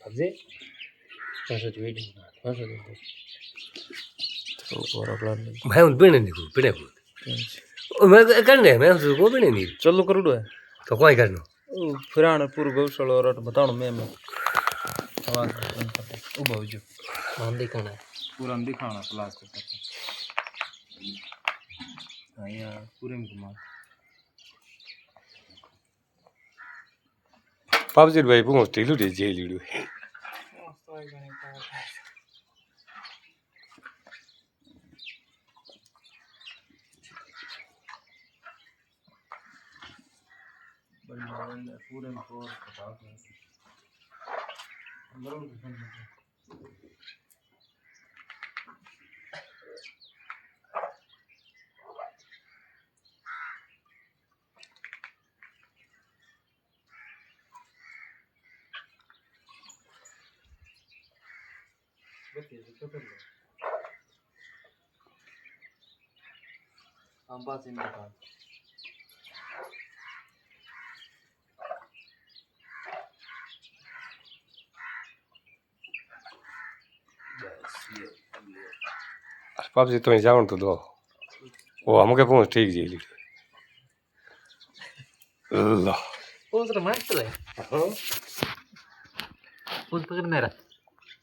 ભાગજે પાછો વેડિંગ પાછો તો ઓરો પ્લાન ભાઈ હું પીણે નહીં પીણે मैं करने मैं वो भी नहीं चलो कर दो तो कोई करना फिराण पूरा गौशाला और बताओ मैं आवाज उबा हो जो हम दिखाना पूरा दिखाना प्लास्टिक का हां यार पूरे में घुमा पापजी भाई पहुंच ढीलू दे जेलीडू पूरे में और बता हम पास इन का पापजी तो जावन तो दो वो हमके पहुंच ठीक जेली अल्लाह वो तो मस्त है हां वो पकड़ मेरा